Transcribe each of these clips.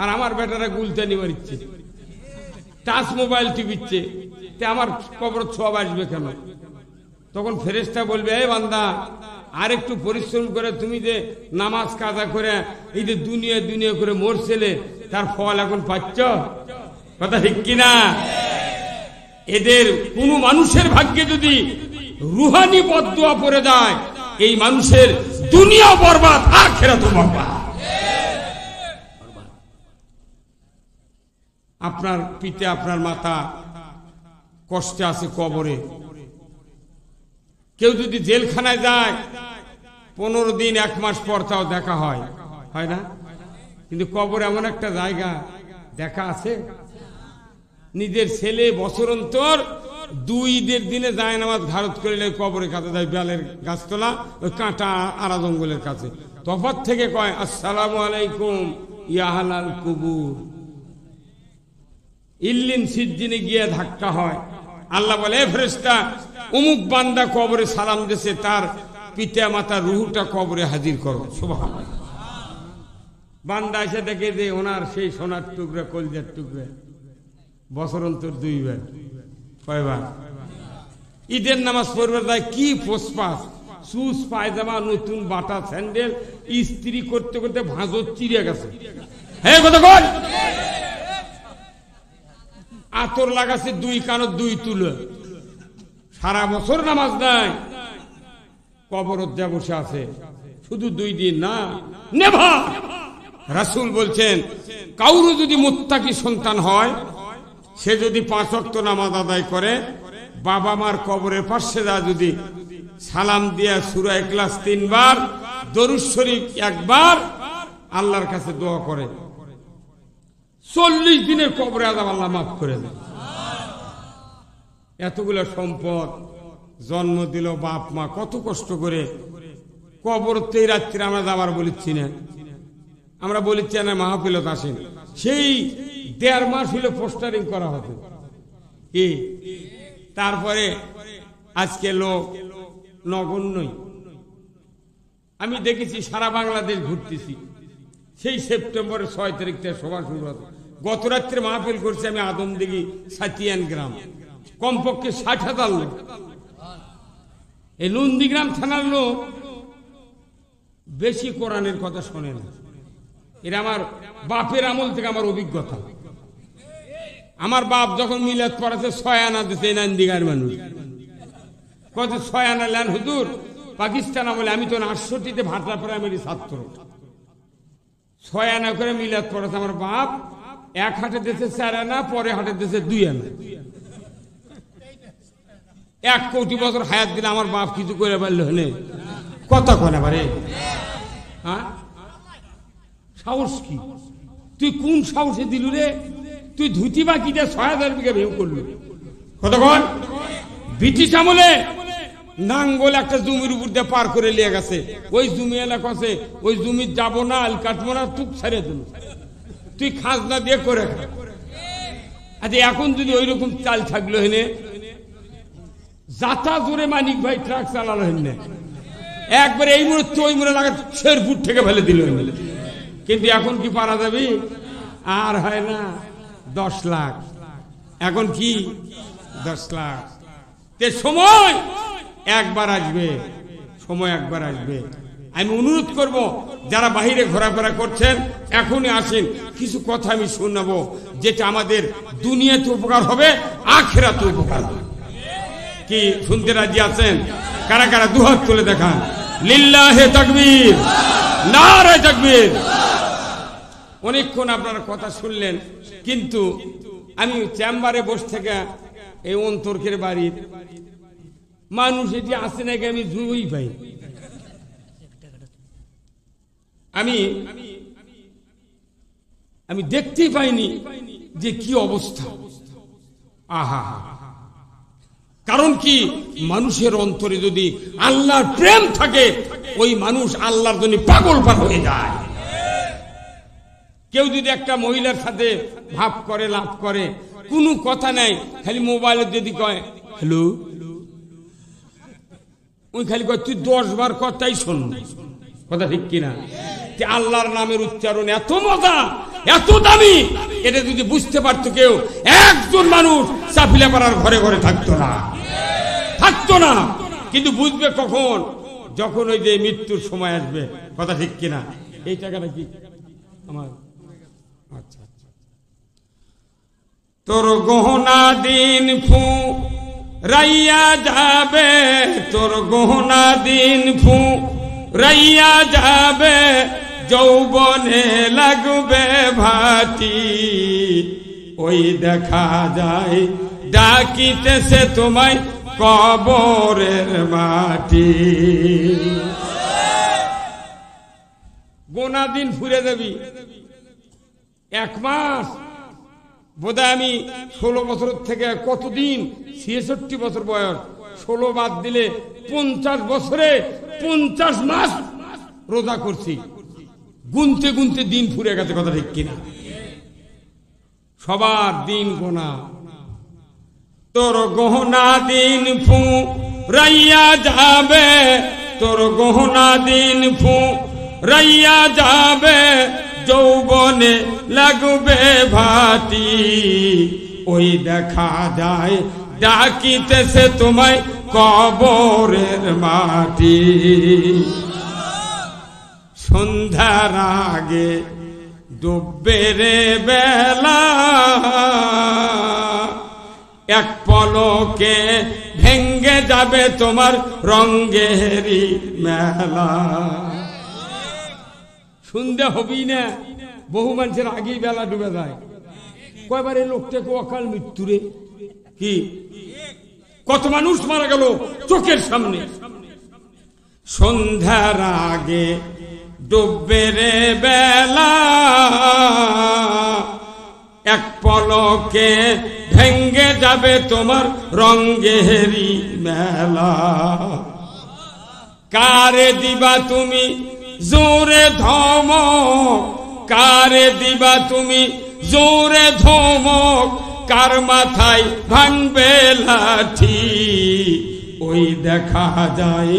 আর আমার বেটারা গুলতানি মারিচ্ছে, touch mobile টিপিচ্ছে, আমার কবর সব আসবে কেন? তখন ফেরেশতা বলবে, এই বান্দা আর একটু পরিশ্রম করে তুমি যে নামাজ কাজা করে এই যে দুনিয়া দুনিয়া করে মরছিলে, তার ফল এখন পাচ্ছ। কথা ঠিক কিনা? এদের কোন মানুষের ভাগ্যে যদি রুহানি বদদুয়া পড়ে যায়, এই মানুষের দুনিয়া বরবাদ, আখিরাতও বরবাদ। আপনার পিতা আপনার মাতা কষ্টে আছে কবরে, কেউ যদি জেলখানায় যায় 15 দিন 1 মাস পর তাও দেখা হয়, হয় না? কিন্তু কবর এমন একটা জায়গা, দেখা আছে। নিজের ছেলে বছর অন্তর 2 ঈদের দিনে যায় নামাজ ঘাড়ত করিলে কবরে কাছে যায়, বেলের গাছতলা ওই কাঁটা আড়া জঙ্গলের কাছে। তফাৎ থেকে কয়, আসসালামু আলাইকুম ইয়া আহলাল কুবুর। ইল্লিন সিজ্জিনে গিয়ে ধাক্কা হয়, আল্লাহ বলে, ফেরেশতা অমুক বান্দা কবরে সালাম দিয়েছে, তার পিতা মাতার রুহটা কবরে হাজির করো। সুবহানাল্লাহ। বান্দা এসে দেখে যে ওনার সেই সোনার টুকরা, কলজার টুকরা, বছর অন্তর 2 বার। কয়বার? ঈদের নামাজ পড়বে যায়, কি পোসপাস, সুস পায়জামা, নতুন বাটা স্যান্ডেল, ইস্ত্রি করতে করতে ভাঁজর চিড়ে গেছে। হ্যাঁ কথা বল। আতর লাগাছে 2 কানত 2 তুলো, সারা বছর নামাজ নাই, কবরত যা বসে আছে, শুধু 2 দিন না, নেভা। রাসূল বলছেন, কাউরু যদি মুত্তাকি সন্তান হয়, সে যদি 5 ওয়াক্ত নামাজ আদায় করে, বাবা মার কবরের পাশে যা যদি সালাম দিয়া সূরা ইখলাস 3 বার, দরুদ শরীফ 1 বার, আল্লাহর কাছে দোয়া করে, 40 দিনের কবরে আযাব আল্লাহ মাফ করে দেন। এতগুলো সম্পদ জন্ম দিল বাপ মা, কত কষ্ট করে। কবরতেই রাত্রে আমরা যাবার বলিচ্ছি না, আমরা বলিচ্ছি না মাহফিলত আসেন, সেই 1.5 মাস হলো পোস্টারিং করা হতো। কি তারপরে আজকে লোক নগণ্যই। আমি দেখেছি সারা বাংলাদেশ ঘুরতেছি, সেই সেপ্টেম্বরের 6 তারিখ থেকে সভা শুরু হতো। গত রাত্রে মাহফিল করছি আমি আদমদিঘি সাতিয়ান গ্রাম, কমপক্ষে 60,000 লোক। এই নন্দীগ্রাম থানার লোক বেশি কোরআনের কথা শোনে না। এটা আমার বাপের আমল থেকে আমার অভিজ্ঞতা। আমার বাপ যখন মিলাদ পড়াছে 6 আনা দিতে, নন্দীগ্রামের মানুষ কত 6 আনা লেন হুজুর, পাকিস্তান বলে। আমি তো 68তে ভাটলা প্রাইমারি ছাত্র, 6 আনা করে মিলাদ পড়াছে আমার বাপ। 1 হাটে দিয়েছে 4 আনা, পরে হাটে দিয়েছে 2 আনা। 1 কোটি বছর হায়াত দিলে আমার বাপ কিছু করে পারল হলে কথা কয় পারে? হ্যাঁ, সাহস কি? তুই কোন সাহসে দিলু রে? তুই ধুতি বাকিতে 6,000 বিঘা ভেউ করলু। কতক্ষণ? ব্রিটিশ আমলে নাঙ্গল একটা জমির উপর দিয়ে পার করে নিয়ে গেছে, ওই জমি এলাকা আছে, ওই জমি যাবো না, আল কাটবো না, টুক ছাড়িয়ে দিল। তুই খাজনা দিয়ে করে খা। আচ্ছা এখন যদি ওই রকম চাল থাকলো হেনে, যাতা জোরে মানিক ভাই ট্রাক চালালো হেনে, একবারে এই মুহূর্তে ওই মুড়ে লাগা শেরপুর থেকে ফেলে দিল। কিন্তু এখন কি পারা যাবে? আর হয় না 10 লাখ, এখন কি 10 লাখ। তে সময় একবার আসবে, সময় একবার আসবে। আমি অনুরোধ করব যারা বাহিরে ঘোরাফেরা করছেন, এখনই আসেন, কিছু কথা আমি শোনাবো, যেটা আমাদের দুনিয়াতে উপকার হবে, আখিরাতে উপকার হবে। কি শুনতে রাজি আছেন? কারা কারা দুহাত তুলে দেখান। লিল্লাহে তাকবীর, নারে তাকবীর। অনেকক্ষণ আপনারা কথা শুনলেন, কিন্তু আমি চেম্বারে বসে থেকে এই অন্তর্কের বাড়ির মানুষ এটি আসে নাকি আমি জুই পাই। আমি দেখতেই পাইনি যে কি অবস্থা। আহা, কারণ কি, মানুষের অন্তরে যদি আল্লাহর প্রেম থাকে, ওই মানুষ আল্লাহর জন্য পাগল পার হয়ে যায়। কেউ যদি একটা মহিলার সাথে ভাব করে, লাভ করে, কোনো কথা নাই, খালি মোবাইলে যদি কয় হ্যালো, ওই খালি কয় তুই 10 বার কথাই শোন। কথা ঠিক কিনা? আল্লাহর নামের উচ্চারণ এত মজা, এত দামি, এটা যদি বুঝতে পারতো কেউ, একজন মানুষ চাপিলা পাড়ার ঘরে ঘরে থাকতো না। কিন্তু বুঝবে কখন? যখন ওই যে মৃত্যুর সময় আসবে। কথা ঠিক কিনা? এই টাকাটা কি আমার? আচ্ছা, তোর গহনা দিন ফুরাইয়া যাবে, তোর গহনা দিন ফুরাইয়া যাবে, যৌবনে লাগবে ভাটি, ওই দেখা যায় ডাকিতেছে তোমায় কবরের মাটি। গোনা দিন ফুরে যাবি। 1 মাস বোধহয় আমি 16 বছর থেকে কতদিন, 66 বছর বয়স, 16 বাদ দিলে 50 বছরে 50 মাস রোজা করছি। গুনতে গুনতে দিন ফুরে গেছে। কথা ঠিক কিনা? সবার দিন গোনা। তোর গহনা দিন ফুরাইয়া যাবে, তোর গহনা দিন ফুরাইয়া যাবে, যৌবনে লাগবে ভাটি, ওই দেখা যায় ডাকিতেছে তোমায় কবরের মাটি। সন্ধ্যার আগে ডুববে রে বেলা, এক পলকে ভেঙ্গে যাবে তোমার রঙ্গেরই মেলা। সন্ধ্যা হবেই না, বহু মানুষের আগেই বেলা ডুবে যায়। কয়বার এই লোকটাকে অকাল মৃত্যুরে কি কত মানুষ মারা গেল চোখের সামনে। সন্ধ্যার আগে ডুববে রে বেলা, এক পলকে ভেঙ্গে যাবে তোমার রঙ্গেরই মেলা। কারে দিবা তুমি জোরে ধমক, কারে দিবা তুমি জোরে ধমক, কার মাথায় ভাঙবে লাঠি, ওই দেখা যায়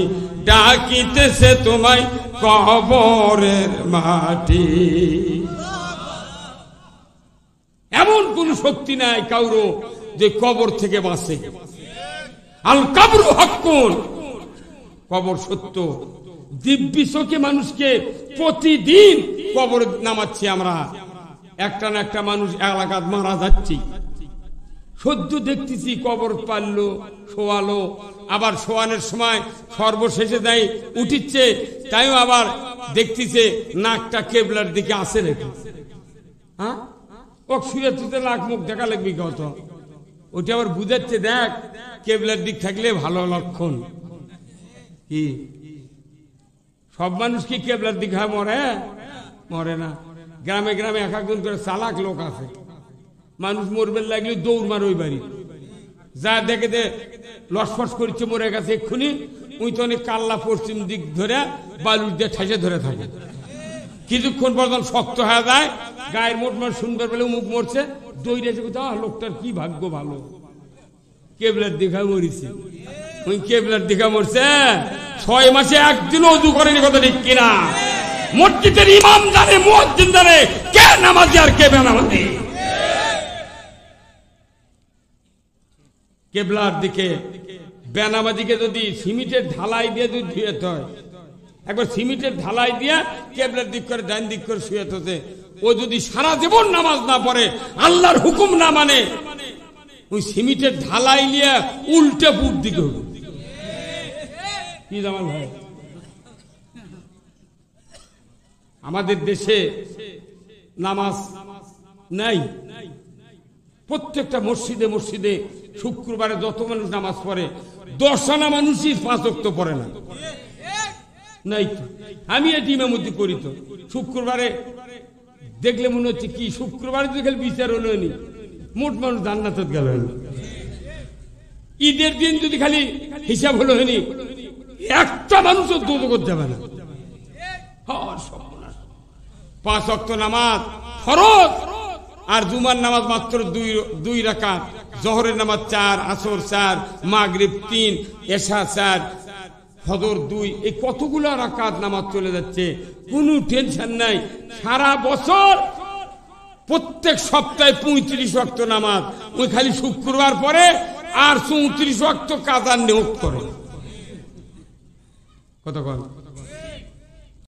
ডাকিতেছে তোমায় কবরের মাটি। এমন কোন শক্তি নাই কাউরো যে কবর থেকে বাঁচে। আল কাবরু হাক্কুন, কবর সত্য। দিব্যি চোখে মানুষকে প্রতিদিন কবর নামাচ্ছি আমরা। একটা না একটা মানুষ এলাকাত মারা যাচ্ছি, সদ্য দেখতেছি কবর পারলো, শোয়ালো, আবার শোয়ানোর সময় সর্বশেষে দেয় উঠিচ্ছে, তাইও আবার দেখতেছে নাকটা কেবলার দিকে আসে রেখে। হ্যাঁ, ও শুয়ে তুতে নাক মুখ দেখা লাগবি কত, ওটা আবার বুঝাচ্ছে দেখ কেবলার দিক থাকলে ভালো লক্ষণ। কি সব মানুষ কি কেবলার দিক হয় মরে? মরে না। গ্রামে গ্রামে এক একজন করে চালাক লোক আছে, মানুষ মরবে লাগলে দৌড় মার ওই বাড়ি, যা দেখে দে লসফস করছে মরে গেছে এক্ষুনি, ওই তো অনেক কাল্লা পশ্চিম দিক ধরে বালুর দিয়ে ঠেসে ধরে থাকে। কিছুক্ষণ পর্যন্ত শক্ত হয়ে যায়, গায়ের মোট মার সুন্দর বলে মুখ মরছে, দৌড়েছে কোথাও, লোকটার কি ভাগ্য ভালো, কেবলার দিঘা মরিছে। ওই কেবলার দিঘা মরছে 6 মাসে একদিনও ওযু করেনি। কথা ঠিক কিনা? মসজিদের ইমাম জানে, মুয়াজ্জিন জানে কে নামাজি আর কে বেনামাজি। কেবলার দিকে বেনামাজিকে যদি সিমেন্টের ঢালাই দিয়ে যদি ধুয়েতে হয়, একবার সিমেন্টের ঢালাই দিয়ে কেবলার দিক করে ডান দিক করে শুয়ে হতে, ও যদি সারা জীবন নামাজ না পড়ে, আল্লাহর হুকুম না মানে, ওই সিমেন্টের ঢালাই নিয়ে উল্টে পূব দিকে হবে। কি জামাল ভাই, আমাদের দেশে নামাজ নাই। প্রত্যেকটা মসজিদে মসজিদে শুক্রবারে যত মানুষ নামাজ পড়ে 10 আনা মানুষই 5 ওয়াক্ত পড়ে না। নাই তো, আমি এটি ইমামতি করি তো। শুক্রবারে দেখলে মনে হচ্ছে কি শুক্রবারে তো খালি বিচার হলো নি, মোট মানুষ জান্নাতে গেল। ঈদের দিন যদি খালি হিসাব হলো হয়নি, একটা মানুষও দোজখে যাবে না। 5 ওয়াক্ত নামাজ ফরজ, আর জুমার নামাজ মাত্র 2 রাকাত, জোহরের নামাজ 4, আসর 4, মাগরিব 3, এশা 4, ফজর 2, এই কতগুলো রাকাত নামাজ চলে যাচ্ছে, কোনো টেনশন নাই। সারা বছর প্রত্যেক সপ্তাহে 35 ওয়াক্ত নামাজ, ওই খালি শুক্রবার পরে আর 34 ওয়াক্ত কাজার নিয়োগ করে। কতক্ষণ